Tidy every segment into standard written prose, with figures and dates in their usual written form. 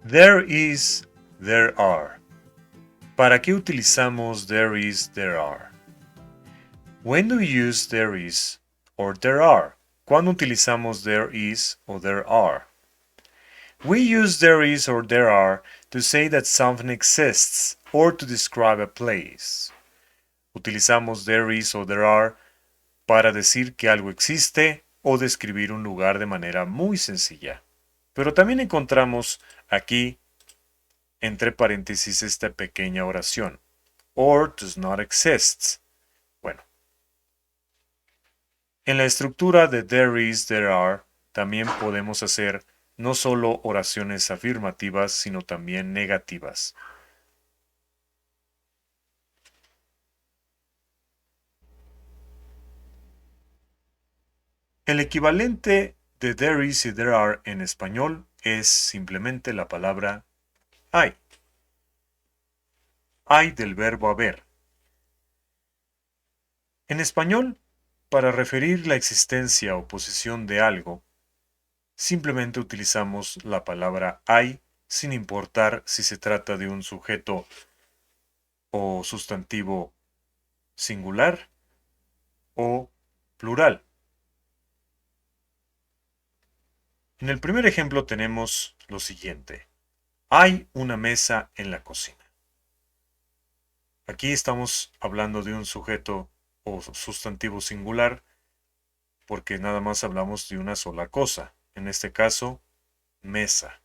There is, there are. ¿Para qué utilizamos there is, there are? When do we use there is or there are? ¿Cuándo utilizamos there is o there are? We use there is or there are to say that something exists or to describe a place. Utilizamos there is o there are para decir que algo existe o describir un lugar de manera muy sencilla. Pero también encontramos aquí, entre paréntesis, esta pequeña oración. Or does not exist. Bueno. En la estructura de there is, there are, también podemos hacer no solo oraciones afirmativas, sino también negativas. El equivalente de there is y there are en español es simplemente la palabra hay. Hay del verbo haber. En español, para referir la existencia o posición de algo, simplemente utilizamos la palabra hay sin importar si se trata de un sujeto o sustantivo singular o plural. En el primer ejemplo tenemos lo siguiente. Hay una mesa en la cocina. Aquí estamos hablando de un sujeto o sustantivo singular porque nada más hablamos de una sola cosa. En este caso, mesa.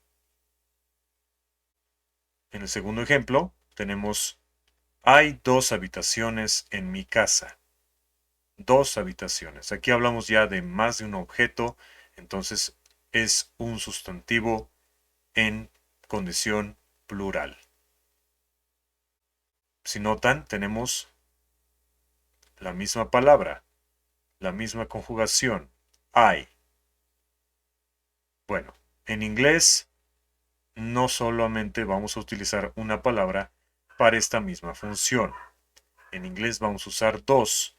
En el segundo ejemplo tenemos hay 2 habitaciones en mi casa. 2 habitaciones. Aquí hablamos ya de más de un objeto, entonces es un sustantivo en condición plural. Si notan, tenemos la misma palabra, la misma conjugación, hay. Bueno, en inglés no solamente vamos a utilizar una palabra para esta misma función. En inglés vamos a usar 2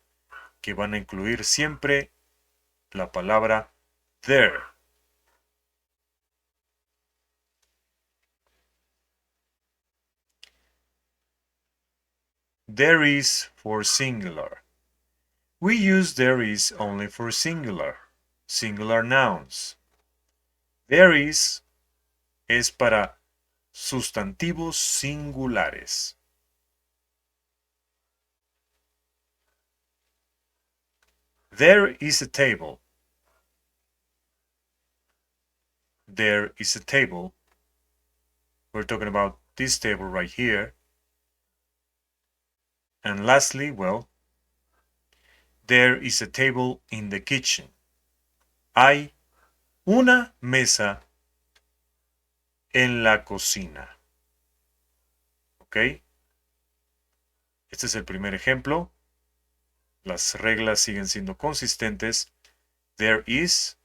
que van a incluir siempre la palabra there. There is for singular. We use there is only for singular nouns. There is para sustantivos singulares. There is a table. There is a table. We're talking about this table right here. And lastly, well, there is a table in the kitchen. Hay una mesa en la cocina. ¿Ok? Este es el primer ejemplo. Las reglas siguen siendo consistentes. There is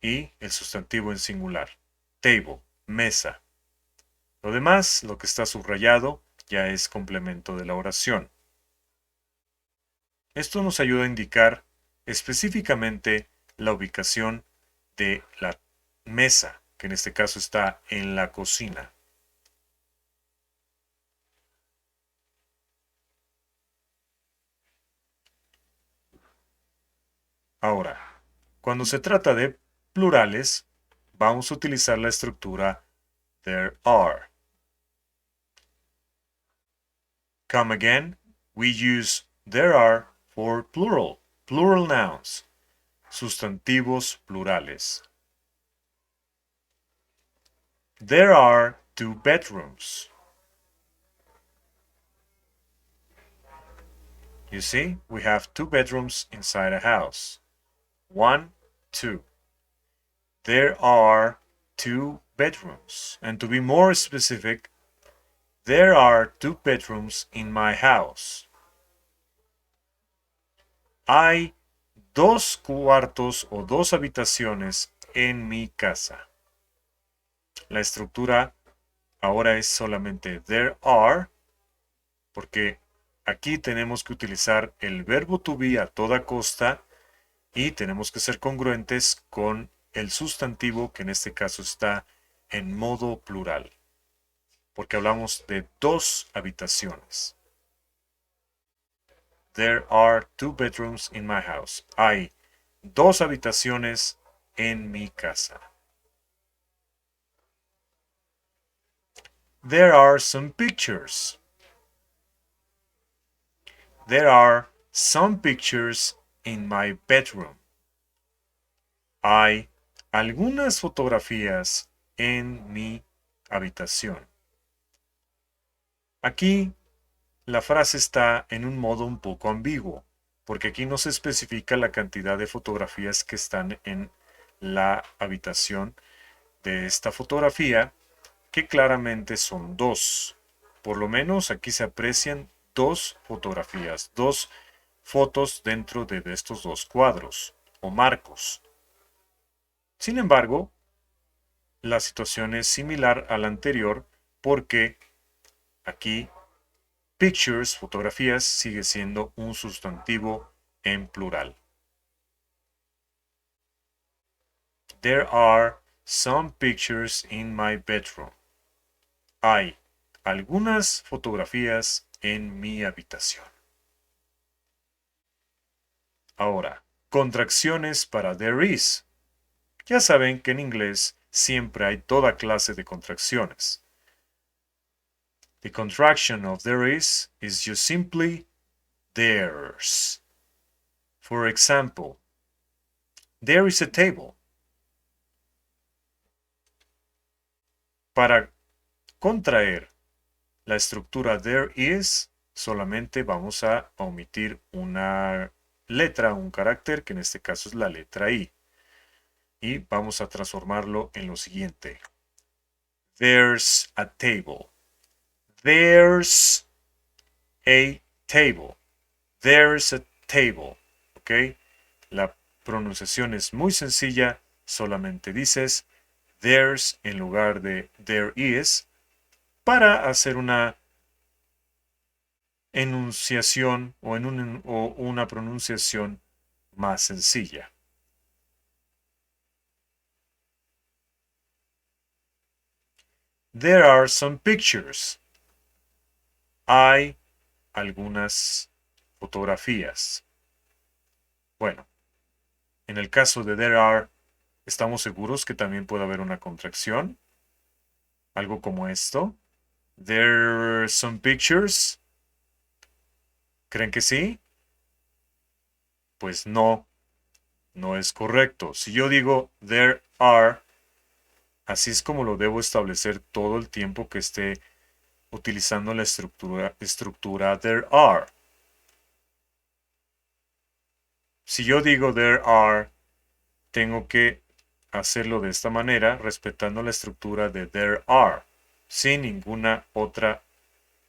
y el sustantivo en singular. Table, mesa. Lo demás, lo que está subrayado, ya es complemento de la oración. Esto nos ayuda a indicar específicamente la ubicación de la mesa, que en este caso está en la cocina. Ahora, cuando se trata de plurales, vamos a utilizar la estructura there are. Come again, we use there are for plural nouns, sustantivos plurales. There are 2 bedrooms. You see, we have 2 bedrooms inside a house. 1, 2. There are 2 bedrooms. And to be more specific, there are 2 bedrooms in my house. Hay 2 cuartos o 2 habitaciones en mi casa. La estructura ahora es solamente there are, porque aquí tenemos que utilizar el verbo to be a toda costa y tenemos que ser congruentes con el sustantivo que en este caso está en modo plural, porque hablamos de dos habitaciones. There are two bedrooms in my house. Hay dos habitaciones en mi casa. There are some pictures. There are some pictures in my bedroom. Hay algunas fotografías en mi habitación. Aquí la frase está en un modo un poco ambiguo, porque aquí no se especifica la cantidad de fotografías que están en la habitación de esta fotografía, que claramente son dos. Por lo menos aquí se aprecian dos fotografías, dos fotos dentro de estos dos cuadros o marcos. Sin embargo, la situación es similar a la anterior porque aquí pictures, fotografías, sigue siendo un sustantivo en plural. There are some pictures in my bedroom. Hay algunas fotografías en mi habitación. Ahora, contracciones para there is. Ya saben que en inglés siempre hay toda clase de contracciones. The contraction of there is just simply there's. For example, there is a table. Para contraer la estructura there is, solamente vamos a omitir una letra, un carácter, que en este caso es la letra I. Y vamos a transformarlo en lo siguiente. There's a table. There's a table. There's a table. ¿Ok? La pronunciación es muy sencilla. Solamente dices there's en lugar de there is para hacer una enunciación o una pronunciación más sencilla. There are some pictures. Hay algunas fotografías. Bueno, en el caso de there are, ¿estamos seguros que también puede haber una contracción? Algo como esto. There are some pictures. ¿Creen que sí? Pues no, no es correcto. Si yo digo there are, así es como lo debo establecer todo el tiempo que esté utilizando la estructura there are. Si yo digo there are, tengo que hacerlo de esta manera, respetando la estructura de there are, sin ninguna otra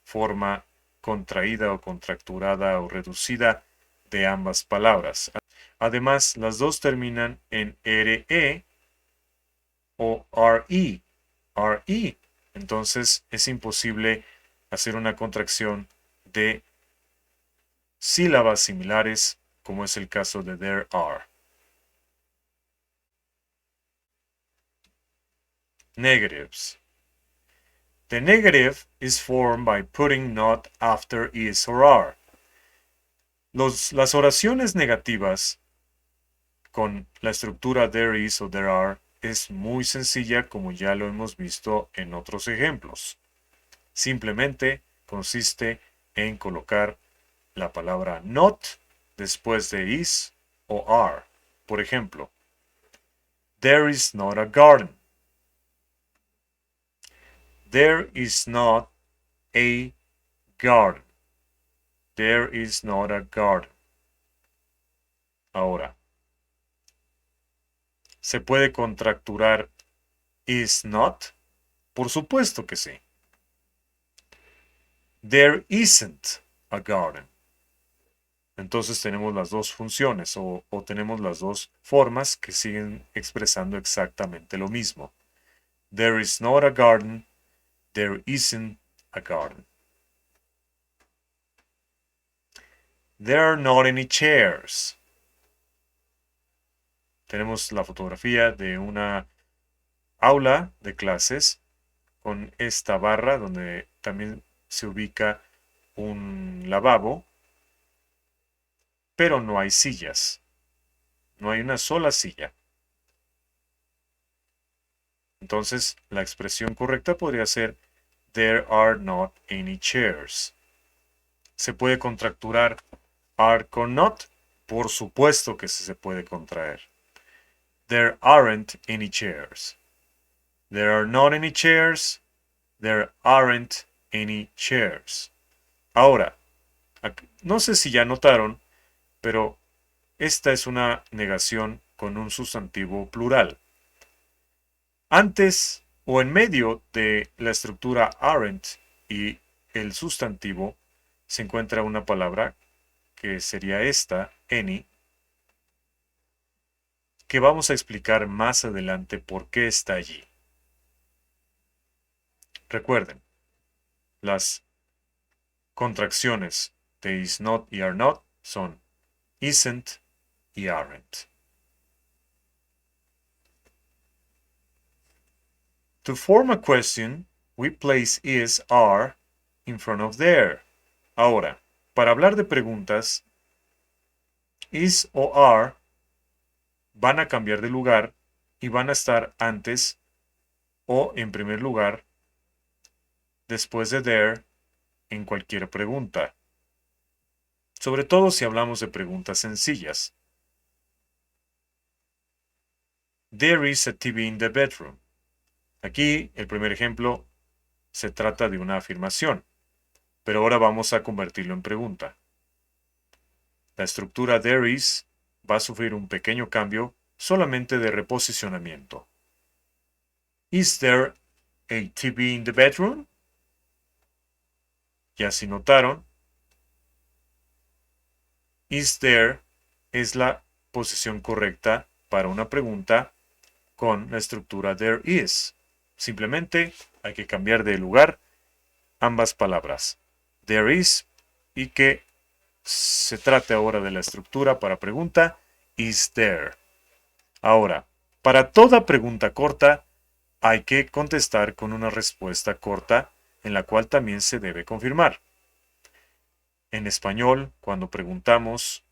forma contraída o contracturada o reducida de ambas palabras. Además, las dos terminan en RE o RE. RE. Entonces es imposible hacer una contracción de sílabas similares, como es el caso de there are. Negatives. The negative is formed by putting not after is or are. Las oraciones negativas con la estructura there is o there are es muy sencilla, como ya lo hemos visto en otros ejemplos. Simplemente consiste en colocar la palabra not después de is o are. Por ejemplo, there is not a garden. There is not a garden. There is not a garden. Ahora, ¿se puede contracturar is not? Por supuesto que sí. There isn't a garden. Entonces tenemos las dos funciones o tenemos las dos formas que siguen expresando exactamente lo mismo. There is not a garden. There isn't a garden. There are not any chairs. Tenemos la fotografía de una aula de clases con esta barra donde también se ubica un lavabo, pero no hay sillas. No hay una sola silla. Entonces, la expresión correcta podría ser There are not any chairs. ¿Se puede contracturar are con not? Por supuesto que se puede contraer. There aren't any chairs. There are not any chairs. There aren't any chairs. Ahora, no sé si ya notaron, pero esta es una negación con un sustantivo plural. Antes o en medio de la estructura aren't y el sustantivo se encuentra una palabra que sería esta, any, que vamos a explicar más adelante por qué está allí. Recuerden, las contracciones de is not y are not son isn't y aren't. To form a question, we place is, are in front of there. Ahora, para hablar de preguntas, is o are van a cambiar de lugar y van a estar antes o en primer lugar después de there en cualquier pregunta. Sobre todo si hablamos de preguntas sencillas. There is a TV in the bedroom. Aquí, el primer ejemplo, se trata de una afirmación, pero ahora vamos a convertirlo en pregunta. La estructura there is va a sufrir un pequeño cambio solamente de reposicionamiento. Is there a TV in the bedroom? Ya si notaron, is there es la posición correcta para una pregunta con la estructura there is. Simplemente hay que cambiar de lugar ambas palabras. There is y que se trate ahora de la estructura para pregunta is there. Ahora, para toda pregunta corta hay que contestar con una respuesta corta en la cual también se debe confirmar. En español, cuando preguntamos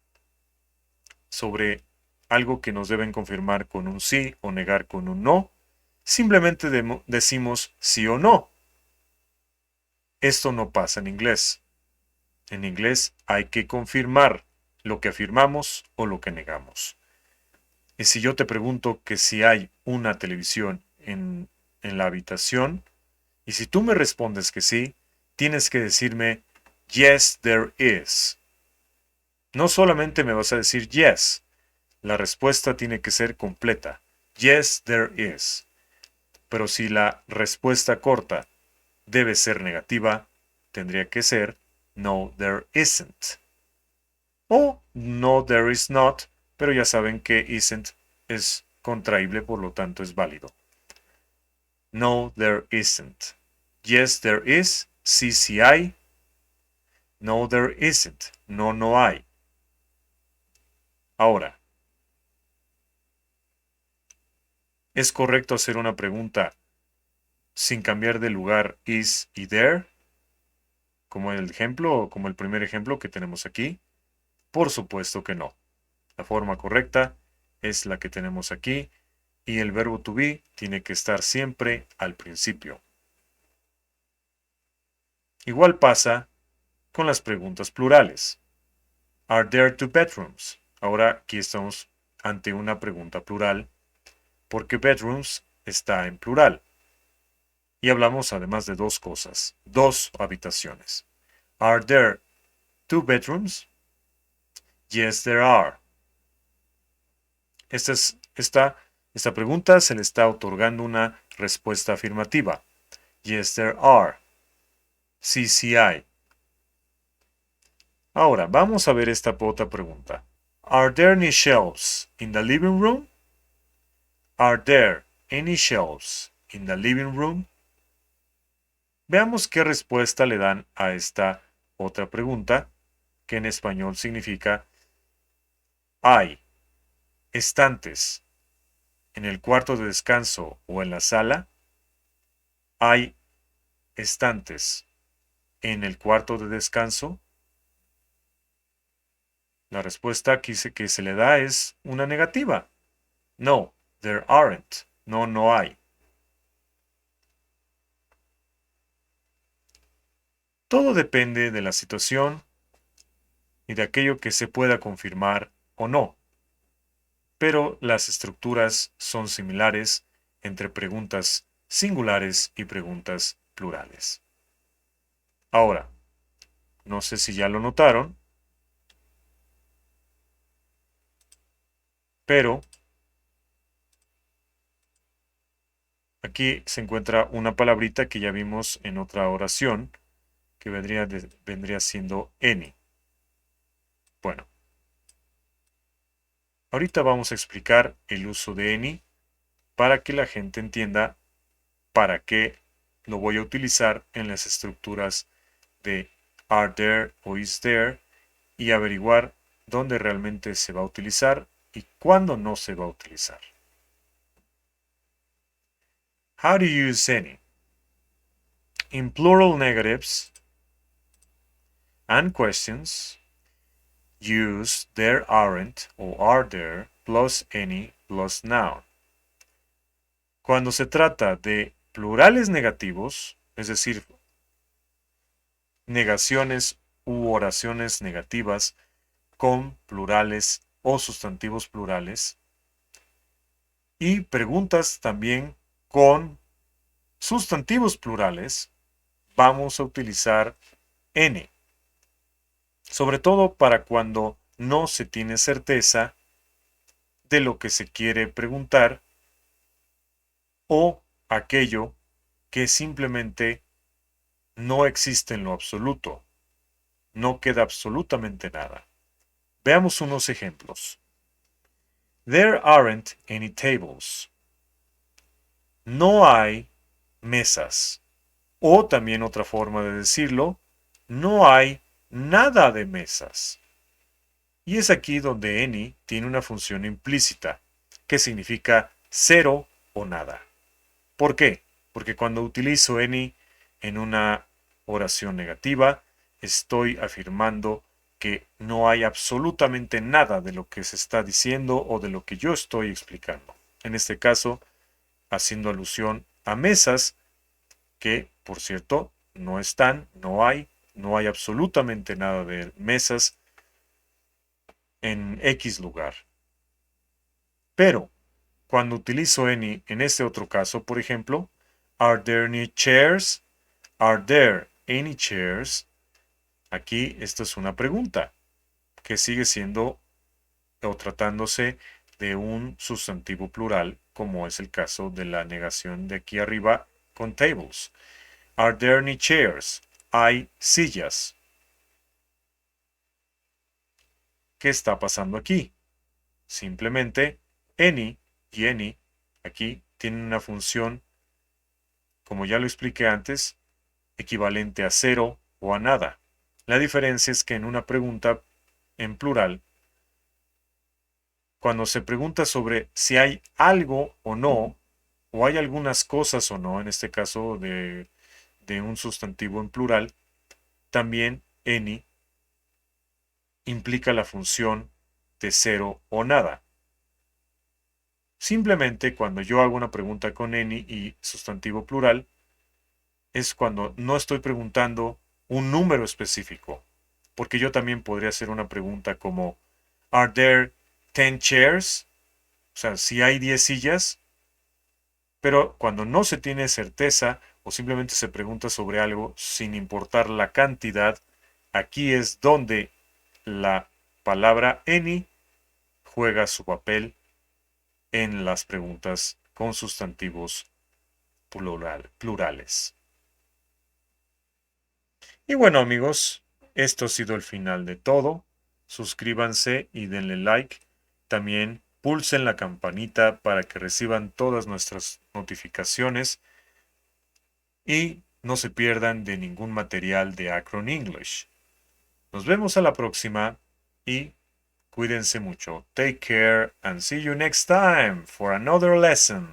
sobre algo que nos deben confirmar con un sí o negar con un no, simplemente decimos sí o no. Esto no pasa en inglés. En inglés hay que confirmar lo que afirmamos o lo que negamos. Y si yo te pregunto que si hay una televisión en la habitación, y si tú me respondes que sí, tienes que decirme yes, there is. No solamente me vas a decir yes, la respuesta tiene que ser completa. Yes, there is. Pero si la respuesta corta debe ser negativa, tendría que ser no, there isn't. O no, there is not, pero ya saben que isn't es contraíble, por lo tanto es válido. No, there isn't. Yes, there is. Sí, sí hay. No, there isn't. No, no hay. Ahora, ¿es correcto hacer una pregunta sin cambiar de lugar is y there? Como el ejemplo, como el primer ejemplo que tenemos aquí. Por supuesto que no. La forma correcta es la que tenemos aquí y el verbo to be tiene que estar siempre al principio. Igual pasa con las preguntas plurales. Are there two bedrooms? Ahora aquí estamos ante una pregunta plural porque bedrooms está en plural. Y hablamos además de dos cosas, dos habitaciones. Are there two bedrooms? Yes, there are. Esta pregunta se le está otorgando una respuesta afirmativa. Yes, there are. Sí, sí hay. Ahora, vamos a ver esta otra pregunta. Are there any shelves in the living room? Are there any shelves in the living room? Veamos qué respuesta le dan a esta otra pregunta, que en español significa hay estantes en el cuarto de descanso o en la sala, hay estantes en el cuarto de descanso. La respuesta aquí que se le da es una negativa. No, there aren't. No, no hay. Todo depende de la situación y de aquello que se pueda confirmar o no. Pero las estructuras son similares entre preguntas singulares y preguntas plurales. Ahora, no sé si ya lo notaron, pero aquí se encuentra una palabrita que ya vimos en otra oración, que vendría siendo any. Bueno, ahorita vamos a explicar el uso de any para que la gente entienda para qué lo voy a utilizar en las estructuras de are there o is there y averiguar dónde realmente se va a utilizar y cuándo no se va a utilizar. How to use any? In plural negatives and questions, use there aren't or are there plus any plus noun. Cuando se trata de plurales negativos, es decir, negaciones u oraciones negativas con plurales o sustantivos plurales, y preguntas también con sustantivos plurales, vamos a utilizar N, sobre todo para cuando no se tiene certeza de lo que se quiere preguntar o aquello que simplemente no existe en lo absoluto, no queda absolutamente nada. Veamos unos ejemplos. There aren't any tables. No hay mesas. O también otra forma de decirlo, no hay nada de mesas. Y es aquí donde any tiene una función implícita, que significa cero o nada. ¿Por qué? Porque cuando utilizo any en una oración negativa, estoy afirmando que no hay absolutamente nada de lo que se está diciendo o de lo que yo estoy explicando. En este caso, haciendo alusión a mesas que, por cierto, no están, no hay absolutamente nada de mesas en X lugar. Pero, cuando utilizo any en este otro caso, por ejemplo, are there any chairs? Are there any chairs? Aquí esto es una pregunta que sigue siendo o tratándose de un sustantivo plural, como es el caso de la negación de aquí arriba con tables. Are there any chairs? ¿Hay sillas? ¿Qué está pasando aquí? Simplemente any y any aquí tienen una función, como ya lo expliqué antes, equivalente a cero o a nada. La diferencia es que en una pregunta en plural, cuando se pregunta sobre si hay algo o no, o hay algunas cosas o no, en este caso de un sustantivo en plural, también any implica la función de cero o nada. Simplemente cuando yo hago una pregunta con any y sustantivo plural, es cuando no estoy preguntando un número específico, porque yo también podría hacer una pregunta como ¿Are there 10 chairs? O sea, si hay 10 sillas, pero cuando no se tiene certeza o simplemente se pregunta sobre algo sin importar la cantidad, aquí es donde la palabra any juega su papel en las preguntas con sustantivos plurales. Y bueno amigos, esto ha sido el final de todo. Suscríbanse y denle like. También pulsen la campanita para que reciban todas nuestras notificaciones y no se pierdan de ningún material de Akron English. Nos vemos a la próxima y Cuídense mucho. Take care and see you next time for another lesson.